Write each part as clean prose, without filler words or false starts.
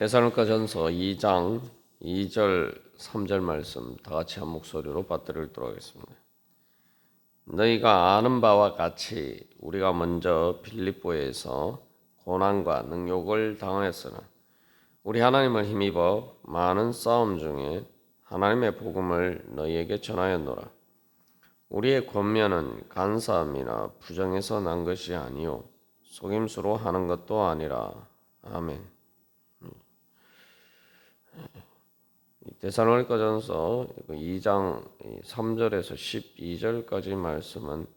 데살로니가전서 2장 2절 3절 말씀 다 같이 한 목소리로 받들도록 하겠습니다. 너희가 아는 바와 같이 우리가 먼저 빌립보에서 고난과 능욕을 당하였으나 우리 하나님을 힘입어 많은 싸움 중에 하나님의 복음을 너희에게 전하였노라. 우리의 권면은 간사함이나 부정에서 난 것이 아니요 속임수로 하는 것도 아니라. 아멘. 데살로니가전서 2장 3절에서 12절까지 말씀은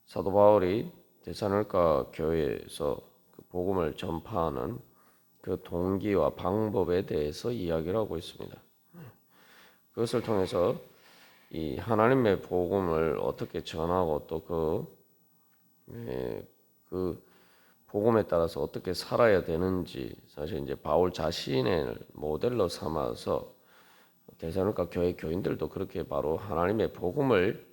사도 바울이 데살로니가 교회에서 그 복음을 전파하는 그 동기와 방법에 대해서 이야기를 하고 있습니다. 그것을 통해서 이 하나님의 복음을 어떻게 전하고 또 그 복음에 따라서 어떻게 살아야 되는지 사실 이제 바울 자신을 모델로 삼아서 데살로니가 교회 교인들도 그렇게 바로 하나님의 복음을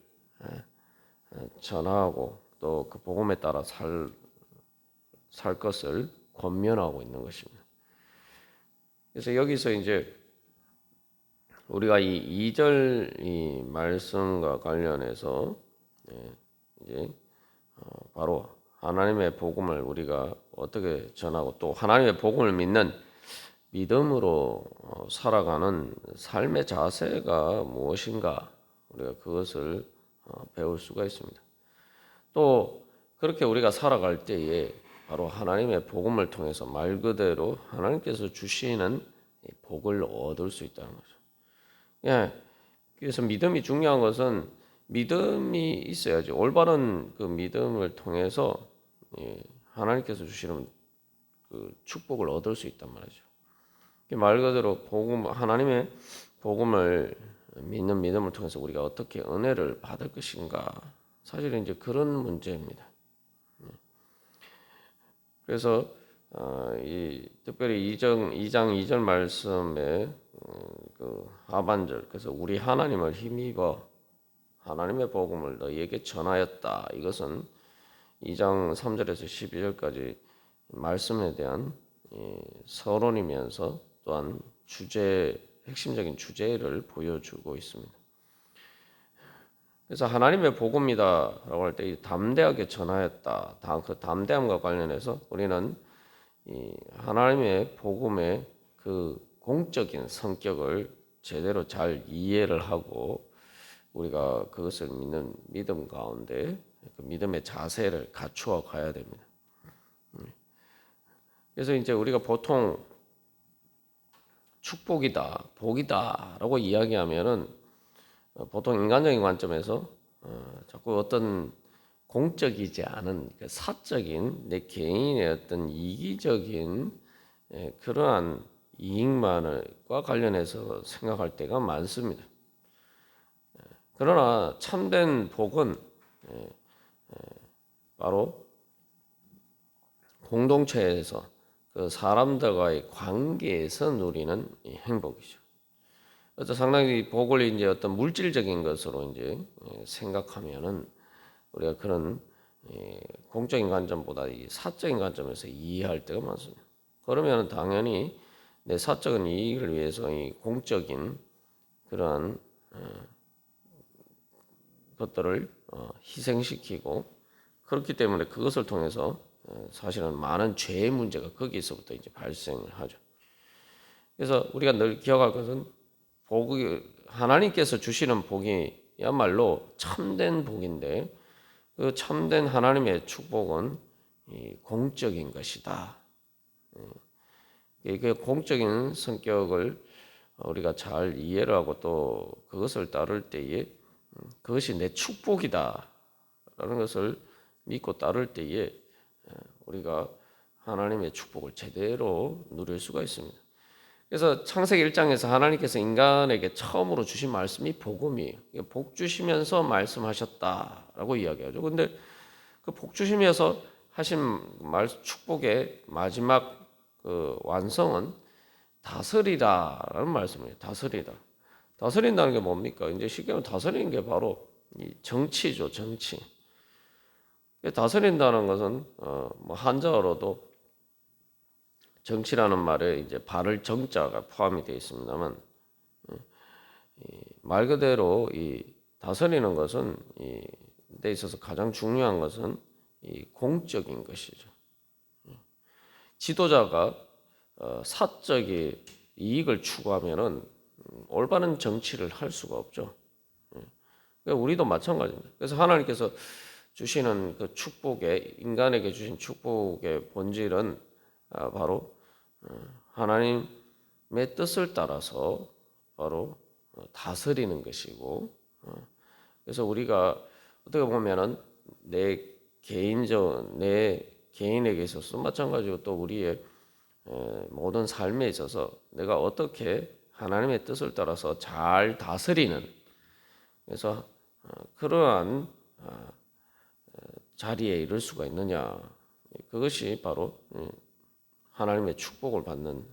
전하고 또 그 복음에 따라 살 것을 권면하고 있는 것입니다. 그래서 여기서 이제 우리가 이 2절 이 말씀과 관련해서 이제 바로 하나님의 복음을 우리가 어떻게 전하고 또 하나님의 복음을 믿는 믿음으로 살아가는 삶의 자세가 무엇인가 우리가 그것을 배울 수가 있습니다. 또 그렇게 우리가 살아갈 때에 바로 하나님의 복음을 통해서 말 그대로 하나님께서 주시는 복을 얻을 수 있다는 거죠. 그래서 믿음이 중요한 것은 믿음이 있어야지 올바른 그 믿음을 통해서 하나님께서 주시는 그 축복을 얻을 수 있단 말이죠. 말 그대로 복음 하나님의 복음을 믿는 믿음을 통해서 우리가 어떻게 은혜를 받을 것인가 사실은 이제 그런 문제입니다. 그래서 특별히 2장 2절 말씀에 그 하반절 그래서 우리 하나님을 힘입어 하나님의 복음을 너희에게 전하였다. 이것은 2장 3절에서 12절까지 말씀에 대한 서론이면서 또한 핵심적인 주제를 보여주고 있습니다. 그래서 하나님의 복음이다라고 할 때 담대하게 전하였다. 그 담대함과 관련해서 우리는 이 하나님의 복음의 그 공적인 성격을 제대로 잘 이해를 하고 우리가 그것을 믿는 믿음 가운데 그 믿음의 자세를 갖추어 가야 됩니다. 그래서 이제 우리가 보통 축복이다, 복이다라고 이야기하면은 보통 인간적인 관점에서 자꾸 어떤 공적이지 않은 사적인 내 개인의 어떤 이기적인 그러한 이익만과 관련해서 생각할 때가 많습니다. 그러나 참된 복은 바로 공동체에서 그 사람들과의 관계에서 누리는 행복이죠. 그래서 상당히 복을 이제 어떤 물질적인 것으로 이제 생각하면은 우리가 그런 공적인 관점보다 이 사적인 관점에서 이해할 때가 많습니다. 그러면 당연히 내 사적인 이익을 위해서 이 공적인 그러한 것들을 희생시키고 그렇기 때문에 그것을 통해서 사실은 많은 죄의 문제가 거기서부터 이제 발생을 하죠. 그래서 우리가 늘 기억할 것은 복이 하나님께서 주시는 복이야말로 참된 복인데 그 참된 하나님의 축복은 공적인 것이다. 그 공적인 성격을 우리가 잘 이해를 하고 또 그것을 따를 때에 그것이 내 축복이다라는 것을 믿고 따를 때에 우리가 하나님의 축복을 제대로 누릴 수가 있습니다. 그래서 창세기 1장에서 하나님께서 인간에게 처음으로 주신 말씀이 복음이에요. 복 주시면서 말씀하셨다라고 이야기하죠. 근데 그 복 주시면서 하신 축복의 마지막 그 완성은 다스리라라는 말씀이에요. 다스리다. 다스린다는 게 뭡니까? 이제 쉽게 말하면 다스리는 게 바로 이 정치죠, 정치. 다스린다는 것은 뭐 한자어로도 정치라는 말에 이제 발을 정자가 포함이 되어 있습니다만 말 그대로 이 다스리는 것은 데 있어서 가장 중요한 것은 이 공적인 것이죠. 지도자가 사적인 이익을 추구하면은 올바른 정치를 할 수가 없죠. 그러니까 우리도 마찬가지입니다. 그래서 하나님께서 주시는 그 축복의 인간에게 주신 축복의 본질은 바로 하나님의 뜻을 따라서 바로 다스리는 것이고, 그래서 우리가 어떻게 보면은 내 개인에게 있어서 마찬가지로 또 우리의 모든 삶에 있어서 내가 어떻게 하나님의 뜻을 따라서 잘 다스리는, 그래서 그러한 자리에 이를 수가 있느냐, 그것이 바로 하나님의 축복을 받는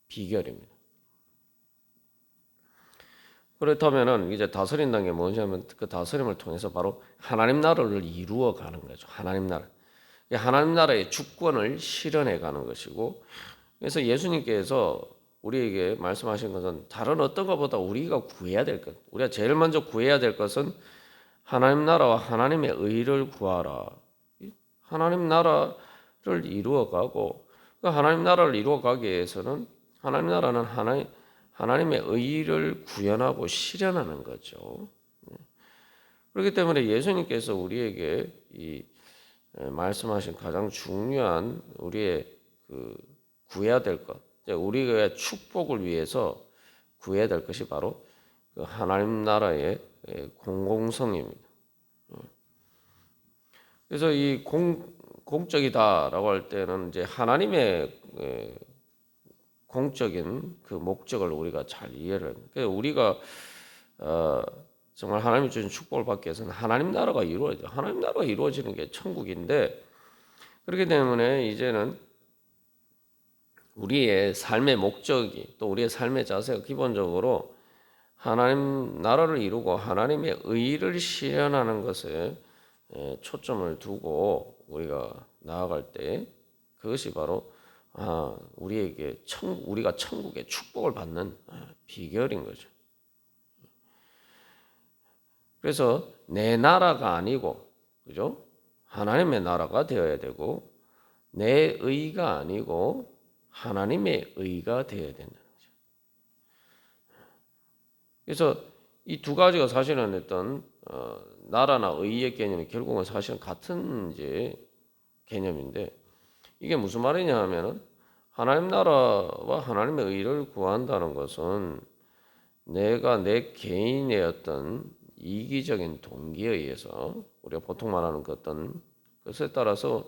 비결입니다. 그렇다면은 이제 다스린다는 게 뭐냐면 그 다스림을 통해서 바로 하나님 나라를 이루어 가는 거죠. 하나님 나라. 하나님 나라의 주권을 실현해 가는 것이고, 그래서 예수님께서 우리에게 말씀하신 것은 다른 어떤 것보다 우리가 구해야 될 것, 우리가 제일 먼저 구해야 될 것은 하나님 나라와 하나님의 의를 구하라. 하나님 나라를 이루어 가고, 그 하나님 나라를 이루어 가기 위해서는 하나님 나라는 하나님의 의를 구현하고 실현하는 거죠. 그렇기 때문에 예수님께서 우리에게 이 말씀하신 가장 중요한 우리의 그 구해야 될 것, 우리의 축복을 위해서 구해야 될 것이 바로 그 하나님 나라의 공공성입니다. 그래서 이 공적이다라고 할 때는 이제 하나님의 공적인 그 목적을 우리가 잘 이해를 합니다. 그래서 우리가 정말 하나님이 주신 축복을 받기 위해서는 하나님 나라가 이루어져. 하나님 나라가 이루어지는 게 천국인데, 그렇기 때문에 이제는 우리의 삶의 목적이 또 우리의 삶의 자세가 기본적으로 하나님 나라를 이루고 하나님의 의를 실현하는 것에 초점을 두고 우리가 나아갈 때 그것이 바로 우리에게 우리가 천국의 축복을 받는 비결인 거죠. 그래서 내 나라가 아니고, 그죠? 하나님의 나라가 되어야 되고, 내 의가 아니고 하나님의 의가 되어야 된다는 거죠. 그래서 이 두 가지가 사실은 어떤 나라나 의의 개념이 결국은 사실은 같은 이제 개념인데, 이게 무슨 말이냐 하면은 하나님 나라와 하나님의 의를 구한다는 것은 내가 내 개인의 어떤 이기적인 동기에 의해서, 우리가 보통 말하는 그 어떤 것에 따라서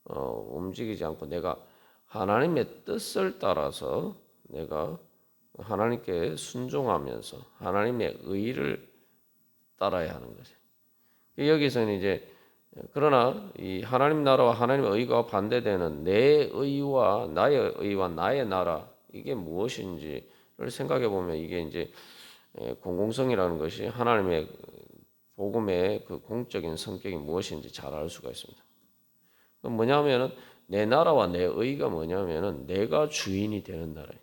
움직이지 않고 내가 하나님의 뜻을 따라서 내가 하나님께 순종하면서 하나님의 의를 따라야 하는 거죠. 여기서는 이제 그러나 이 하나님 나라와 하나님의 의가 반대되는 내 의와 나의 나라, 이게 무엇인지를 생각해 보면 이게 이제 공공성이라는 것이 하나님의 복음의 그 공적인 성격이 무엇인지 잘 알 수가 있습니다. 뭐냐면은 내 나라와 내 의가 뭐냐면은 내가 주인이 되는 나라예요.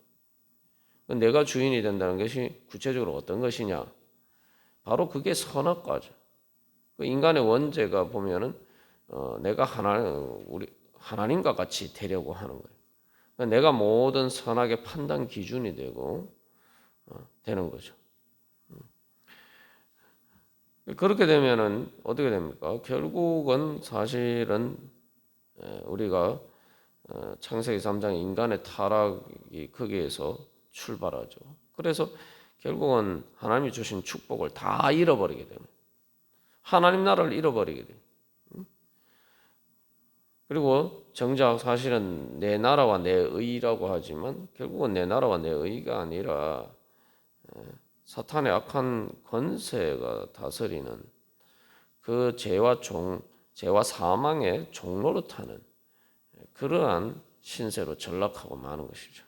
내가 주인이 된다는 것이 구체적으로 어떤 것이냐? 바로 그게 선악과죠. 그 인간의 원죄가 보면은 내가 하나님과 같이 되려고 하는 거예요. 내가 모든 선악의 판단 기준이 되는 거죠. 그렇게 되면은 어떻게 됩니까? 결국은 사실은 우리가 창세기 3장 인간의 타락이 거기에서 출발하죠. 그래서 결국은 하나님이 주신 축복을 다 잃어버리게 됩니다. 하나님 나라를 잃어버리게 돼요. 그리고 정작 사실은 내 나라와 내 의라고 하지만 결국은 내 나라와 내 의가 아니라 사탄의 악한 권세가 다스리는 그 죄와 사망의 종노릇하는 그러한 신세로 전락하고 마는 것이죠.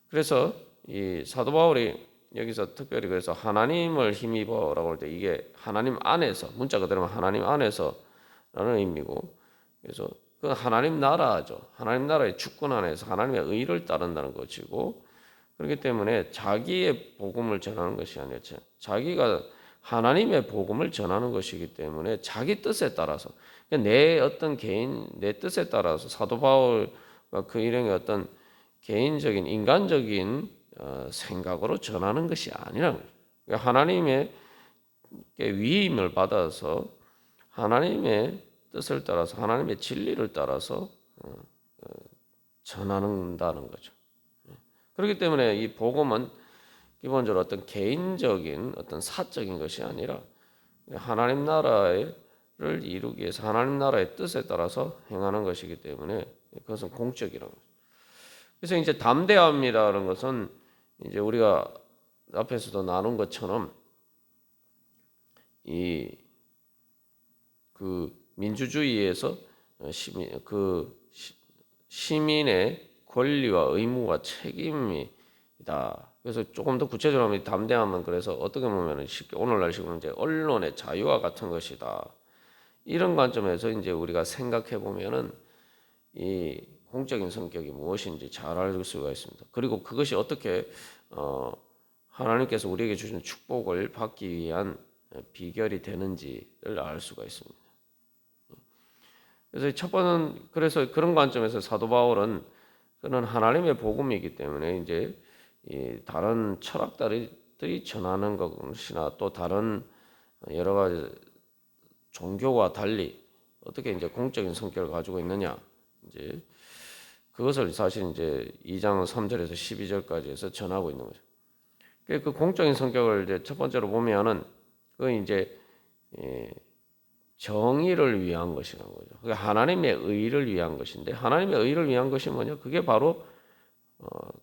그래서 이 사도 바울이 여기서 특별히 그래서 하나님을 힘입어라고 할 때 이게 하나님 안에서, 문자 그대로 하나님 안에서라는 의미고, 그래서 그 하나님 나라죠. 하나님 나라의 주권 안에서 하나님의 의를 따른다는 것이고, 그렇기 때문에 자기의 복음을 전하는 것이 아니라 자기가 하나님의 복음을 전하는 것이기 때문에 자기 뜻에 따라서, 내 어떤 개인 내 뜻에 따라서 사도 바울과 그 일행의 어떤 개인적인 인간적인 생각으로 전하는 것이 아니라는 거예요. 그러니까 하나님의 위임을 받아서 하나님의 뜻을 따라서 하나님의 진리를 따라서 전하는다는 거죠. 그렇기 때문에 이 복음은 기본적으로 어떤 개인적인 어떤 사적인 것이 아니라 하나님 나라를 이루기 위해서 하나님 나라의 뜻에 따라서 행하는 것이기 때문에 그것은 공적이라는 거죠. 그래서 이제 담대함이라는 것은 이제 우리가 앞에서도 나눈 것처럼 이 그 민주주의에서 시민의 권리와 의무와 책임이다. 그래서 조금 더 구체적으로 하면 담대함은 그래서 어떻게 보면 쉽게 오늘날 식으로 이제 언론의 자유와 같은 것이다. 이런 관점에서 이제 우리가 생각해 보면은 이 공적인 성격이 무엇인지 잘 알 수가 있습니다. 그리고 그것이 어떻게 하나님께서 우리에게 주신 축복을 받기 위한 비결이 되는지를 알 수가 있습니다. 그래서 첫 번은 그래서 그런 관점에서 사도 바울은 그는 하나님의 복음이기 때문에 이제 이 다른 철학자들이 전하는 것이나 또 다른 여러 가지 종교와 달리 어떻게 이제 공적인 성격을 가지고 있느냐 이제 그것을 사실 이제 2장 3절에서 12절까지 해서 전하고 있는 거죠. 그 공적인 성격을 이제 첫 번째로 보면은 그 이제 정의를 위한 것이라는 거죠. 그게 하나님의 의를 위한 것인데 하나님의 의를 위한 것이 뭐냐? 그게 바로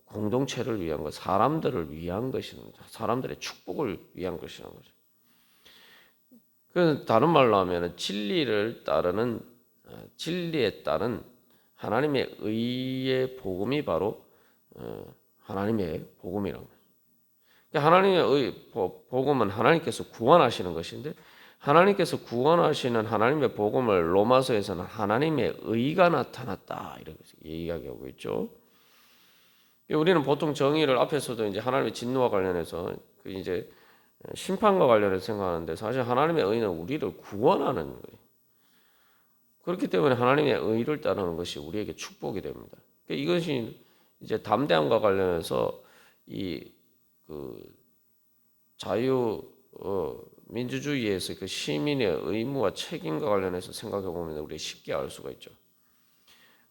공동체를 위한 것, 사람들을 위한 것이는 사람들의 축복을 위한 것이라는 거죠. 그 다른 말로 하면 진리를 따르는 진리에 따른 하나님의 의의 복음이 바로 하나님의 복음이라는 거죠. 하나님의 복음은 하나님께서 구원하시는 것인데 하나님께서 구원하시는 하나님의 복음을 로마서에서는 하나님의 의가 나타났다 이렇게 이야기하고 있죠. 우리는 보통 정의를 앞에서도 이제 하나님의 진노와 관련해서 그 이제 심판과 관련해서 생각하는데 사실 하나님의 의는 우리를 구원하는 거예요. 그렇기 때문에 하나님의 의를 따르는 것이 우리에게 축복이 됩니다. 이것이 이제 담대함과 관련해서 이 그 자유 민주주의에서 그 시민의 의무와 책임과 관련해서 생각해 보면 우리 쉽게 알 수가 있죠.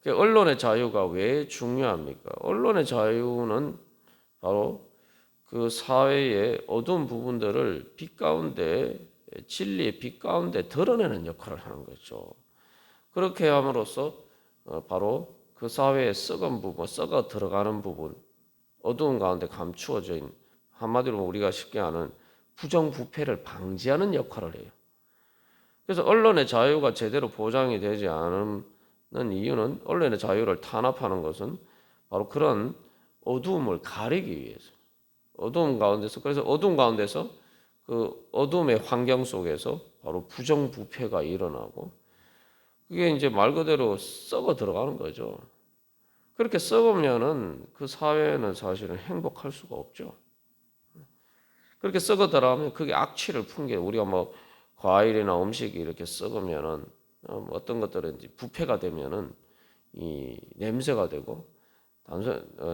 언론의 자유가 왜 중요합니까? 언론의 자유는 바로 그 사회의 어두운 부분들을 빛 가운데 진리의 빛 가운데 드러내는 역할을 하는 거죠. 그렇게 함으로써 바로 그 사회의 썩은 부분, 썩어 들어가는 부분, 어두운 가운데 감추어져 있는 한마디로 우리가 쉽게 아는 부정부패를 방지하는 역할을 해요. 그래서 언론의 자유가 제대로 보장이 되지 않는 이유는 언론의 자유를 탄압하는 것은 바로 그런 어두움을 가리기 위해서 어두움 가운데서 그래서 어두움 가운데서 그 어두움의 환경 속에서 바로 부정부패가 일어나고 그게 이제 말 그대로 썩어 들어가는 거죠. 그렇게 썩으면은 그 사회는 사실은 행복할 수가 없죠. 그렇게 썩어 들어가면 그게 악취를 풍겨 우리가 뭐 과일이나 음식이 이렇게 썩으면은 어떤 것들은 이제 부패가 되면은 이 냄새가 되고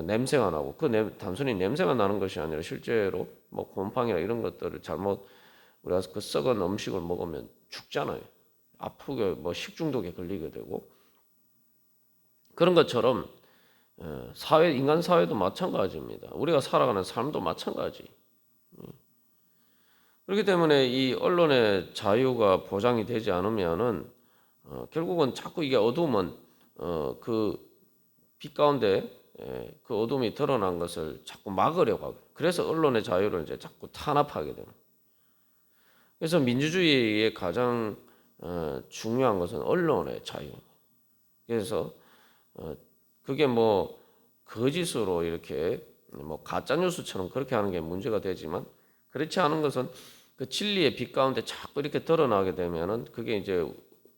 냄새가 나고 단순히 냄새가 나는 것이 아니라 실제로 뭐 곰팡이나 이런 것들을 잘못 우리가 그 썩은 음식을 먹으면 죽잖아요. 아프게 뭐 식중독에 걸리게 되고 그런 것처럼 인간 사회도 마찬가지입니다. 우리가 살아가는 삶도 마찬가지. 그렇기 때문에 이 언론의 자유가 보장이 되지 않으면은 결국은 자꾸 이게 어두움은 그 빛 가운데 그 어둠이 드러난 것을 자꾸 막으려고 하고 그래서 언론의 자유를 이제 자꾸 탄압하게 되는. 그래서 민주주의의 가장 중요한 것은 언론의 자유. 그래서 그게 뭐 거짓으로 이렇게 뭐 가짜 뉴스처럼 그렇게 하는 게 문제가 되지만 그렇지 않은 것은 그 진리의 빛 가운데 자꾸 이렇게 드러나게 되면은 그게 이제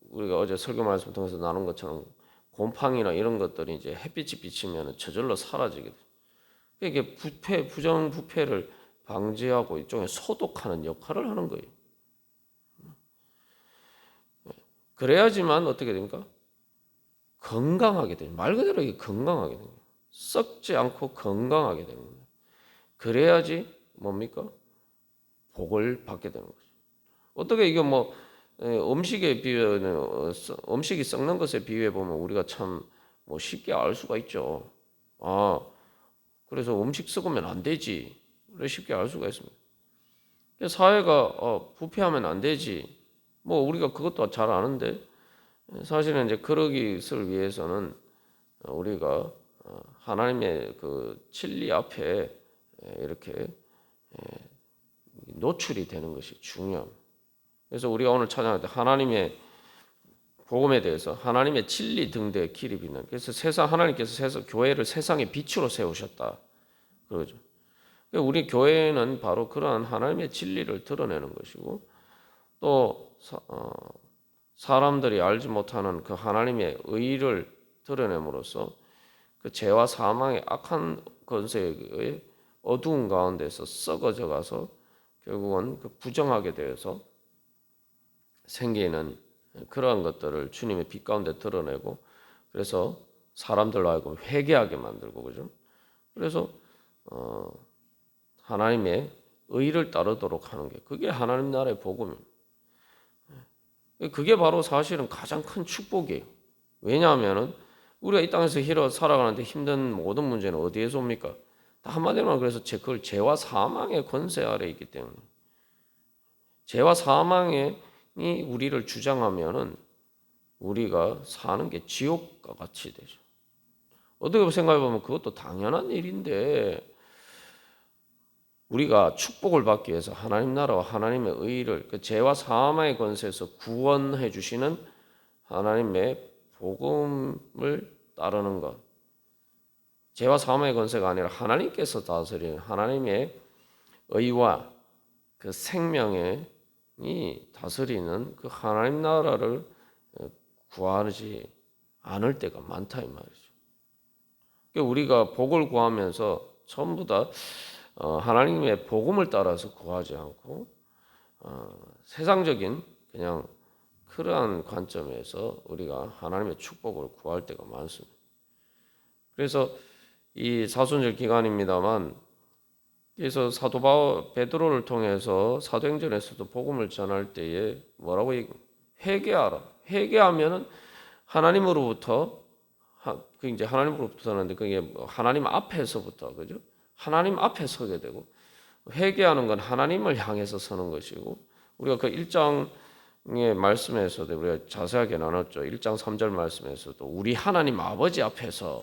우리가 어제 설교 말씀 통해서 나눈 것처럼 곰팡이나 이런 것들이 이제 햇빛이 비치면 저절로 사라지게 돼. 이게 부정 부패를 방지하고 일종의 소독하는 역할을 하는 거예요. 그래야지만 어떻게 됩니까? 건강하게 돼요. 말 그대로 이게 건강하게 돼요. 썩지 않고 건강하게 되는 거예요. 그래야지 뭡니까? 복을 받게 되는 거죠. 어떻게 이게 뭐 음식에 비유는 음식이 썩는 것에 비유해 보면 우리가 참 뭐 쉽게 알 수가 있죠. 아, 그래서 음식 썩으면 안 되지. 그래 쉽게 알 수가 있습니다. 사회가 부패하면 안 되지. 뭐 우리가 그것도 잘 아는데 사실은 이제 그러기 위해서는 우리가 하나님의 그 진리 앞에 이렇게 노출이 되는 것이 중요합니다. 그래서 우리가 오늘 찬양할 때 하나님의 복음에 대해서 하나님의 진리 등대에 길이 빛나는, 그래서 하나님께서 교회를 세상의 빛으로 세우셨다 그러죠. 우리 교회는 바로 그러한 하나님의 진리를 드러내는 것이고 또 사람들이 알지 못하는 그 하나님의 의를 드러냄으로써 그 죄와 사망의 악한 권세의 어두운 가운데서 썩어져 가서 결국은 그 부정하게 되어서 생기는 그러한 것들을 주님의 빛 가운데 드러내고, 그래서 사람들로 하여금 회개하게 만들고, 그죠? 그래서 하나님의 의를 따르도록 하는 게 그게 하나님 나라의 복음입니다. 그게 바로 사실은 가장 큰 축복이에요. 왜냐하면은 우리가 이 땅에서 살아가는데 힘든 모든 문제는 어디에서 옵니까? 다 한마디로 그래서 그걸 죄와 사망의 권세 아래 있기 때문에, 죄와 사망이 우리를 주장하면은 우리가 사는 게 지옥과 같이 되죠. 어떻게 생각해 보면 그것도 당연한 일인데, 우리가 축복을 받기 위해서 하나님 나라와 하나님의 의를, 그 죄와 사망의 권세에서 구원해 주시는 하나님의 복음을 따르는 것, 죄와 사망의 권세가 아니라 하나님께서 다스리는 하나님의 의와 그 생명이 다스리는 그 하나님 나라를 구하지 않을 때가 많다 이 말이죠. 우리가 복을 구하면서 전부 다 하나님의 복음을 따라서 구하지 않고 세상적인 그냥 그러한 관점에서 우리가 하나님의 축복을 구할 때가 많습니다. 그래서 이 사순절 기간입니다만, 그래서 사도 베드로를 통해서 사도행전에서도 복음을 전할 때에 뭐라고 회개하라. 회개하면은 하나님으로부터 이제 하나님으로부터 하는데 그게 하나님 앞에서부터, 그죠? 하나님 앞에 서게 되고, 회개하는 건 하나님을 향해서 서는 것이고, 우리가 그 1장의 말씀에서도 우리가 자세하게 나눴죠. 1장 3절 말씀에서도 우리 하나님 아버지 앞에서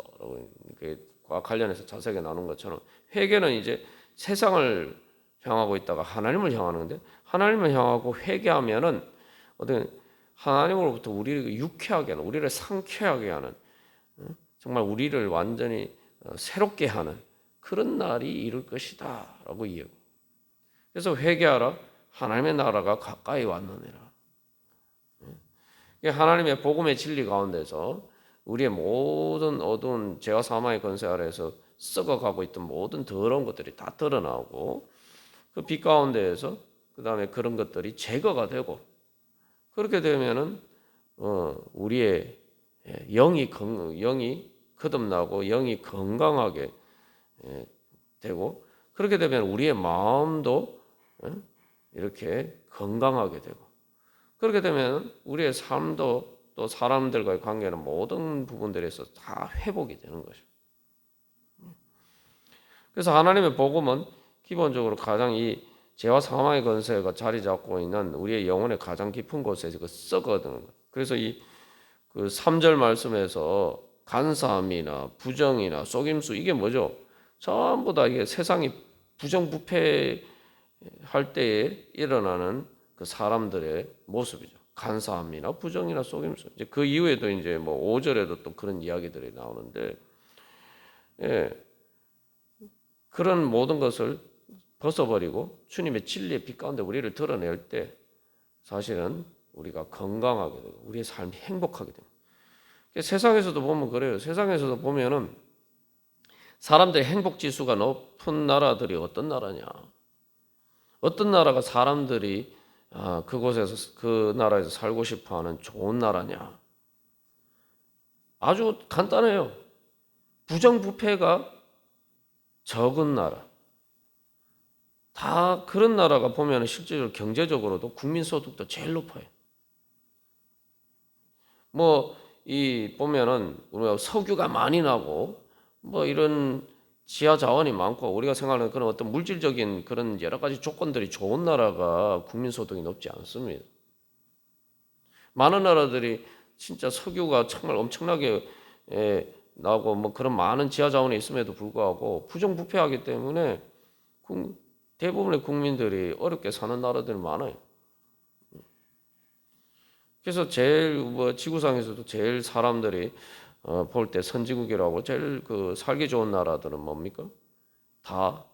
과 관련해서 자세하게 나눈 것처럼, 회개는 이제 세상을 향하고 있다가 하나님을 향하는 건데, 하나님을 향하고 회개하면은 어떤 하나님으로부터 우리를 유쾌하게 하는, 우리를 상쾌하게 하는, 정말 우리를 완전히 새롭게 하는 그런 날이 이룰 것이다 라고 이야기. 그래서 회개하라, 하나님의 나라가 가까이 왔느니라. 하나님의 복음의 진리 가운데서 우리의 모든 어두운 죄와 사망의 권세 아래에서 썩어가고 있던 모든 더러운 것들이 다 드러나고, 그 빛 가운데에서 그 다음에 그런 것들이 제거가 되고, 그렇게 되면은 우리의 영이 거듭나고 영이 건강하게 되고, 그렇게 되면 우리의 마음도 이렇게 건강하게 되고, 그렇게 되면 우리의 삶도 또 사람들과의 관계는 모든 부분들에서 다 회복이 되는 것이죠. 그래서 하나님의 복음은 기본적으로 가장 이 죄와 사망의 권세가 자리 잡고 있는 우리의 영혼의 가장 깊은 곳에서 썩어드는 것. 그래서 그 3절 말씀에서 간사함이나 부정이나 속임수, 이게 뭐죠? 전부 다 이게 세상이 부정부패할 때에 일어나는 그 사람들의 모습이죠. 간사함이나 부정이나 속임수. 이제 그 이후에도 이제 뭐 5절에도 또 그런 이야기들이 나오는데, 그런 모든 것을 벗어버리고 주님의 진리의 빛 가운데 우리를 드러낼 때 사실은 우리가 건강하게 되고 우리의 삶이 행복하게 됩니다. 세상에서도 보면 그래요. 세상에서도 보면은 사람들의 행복 지수가 높은 나라들이 어떤 나라냐? 어떤 나라가 사람들이 그곳에서 그 나라에서 살고 싶어하는 좋은 나라냐? 아주 간단해요. 부정부패가 적은 나라. 다 그런 나라가 보면 실제로 경제적으로도 국민소득도 제일 높아요. 뭐 이 보면은 우리가 석유가 많이 나고 뭐 이런 지하 자원이 많고 우리가 생각하는 그런 어떤 물질적인 그런 여러 가지 조건들이 좋은 나라가 국민소득이 높지 않습니다. 많은 나라들이 진짜 석유가 정말 엄청나게 나고 뭐 그런 많은 지하 자원이 있음에도 불구하고 부정부패하기 때문에 대부분의 국민들이 어렵게 사는 나라들이 많아요. 그래서 제일 뭐 지구상에서도 제일 사람들이 볼 때 선진국이라고 제일 그 살기 좋은 나라들은 뭡니까? 다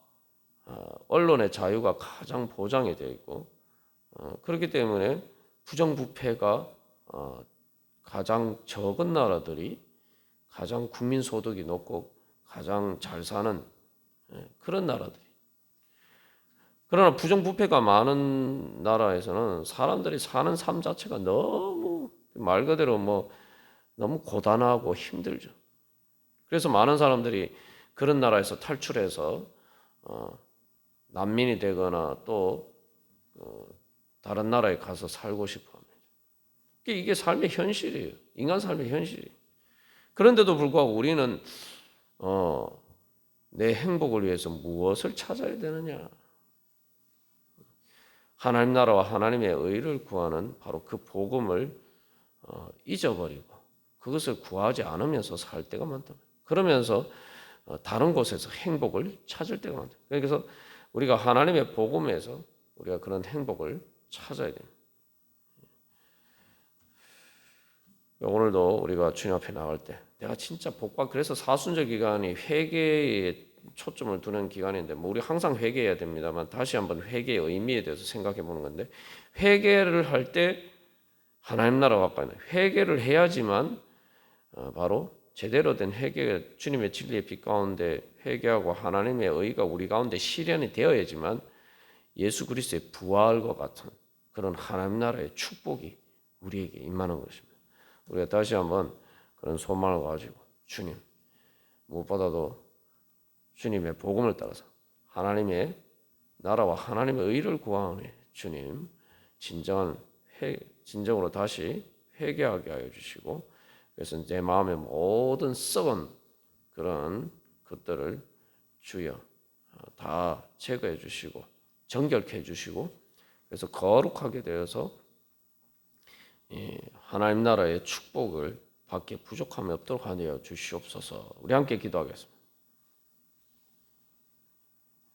언론의 자유가 가장 보장이 되어 있고 그렇기 때문에 부정부패가 가장 적은 나라들이 가장 국민 소득이 높고 가장 잘 사는 그런 나라들이. 그러나 부정부패가 많은 나라에서는 사람들이 사는 삶 자체가 너무 말 그대로 뭐 너무 고단하고 힘들죠. 그래서 많은 사람들이 그런 나라에서 탈출해서 난민이 되거나 또 다른 나라에 가서 살고 싶어 합니다. 이게 삶의 현실이에요. 인간 삶의 현실이에요. 그런데도 불구하고 우리는 내 행복을 위해서 무엇을 찾아야 되느냐? 하나님 나라와 하나님의 의를 구하는 바로 그 복음을 잊어버리고 그것을 구하지 않으면서 살 때가 많다. 그러면서 다른 곳에서 행복을 찾을 때가 많다. 그래서 우리가 하나님의 복음에서 우리가 그런 행복을 찾아야 됩니다. 오늘도 우리가 주님 앞에 나갈 때 내가 진짜 복받 그래서 사순절 기간이 회개에 초점을 두는 기간인데 뭐 우리 항상 회개해야 됩니다만 다시 한번 회개의 의미에 대해서 생각해 보는 건데 회개를 할 때 하나님 나라 가까이 회개를 해야지만 바로 제대로 된 회개가 주님의 진리의 빛 가운데 회개하고 하나님의 의가 우리 가운데 실현이 되어야지만 예수 그리스도의 부활과 같은 그런 하나님 나라의 축복이 우리에게 임하는 것입니다. 우리가 다시 한번 그런 소망을 가지고 주님 무엇보다도 주님의 복음을 따라서 하나님의 나라와 하나님의 의를 구하오니 주님 진정으로 다시 회개하게 하여 주시고 그래서 내 마음의 모든 썩은 그런 것들을 주여 다 제거해 주시고 정결케 해 주시고 그래서 거룩하게 되어서 하나님 나라의 축복을 받기에 부족함이 없도록 하여 주시옵소서. 우리 함께 기도하겠습니다.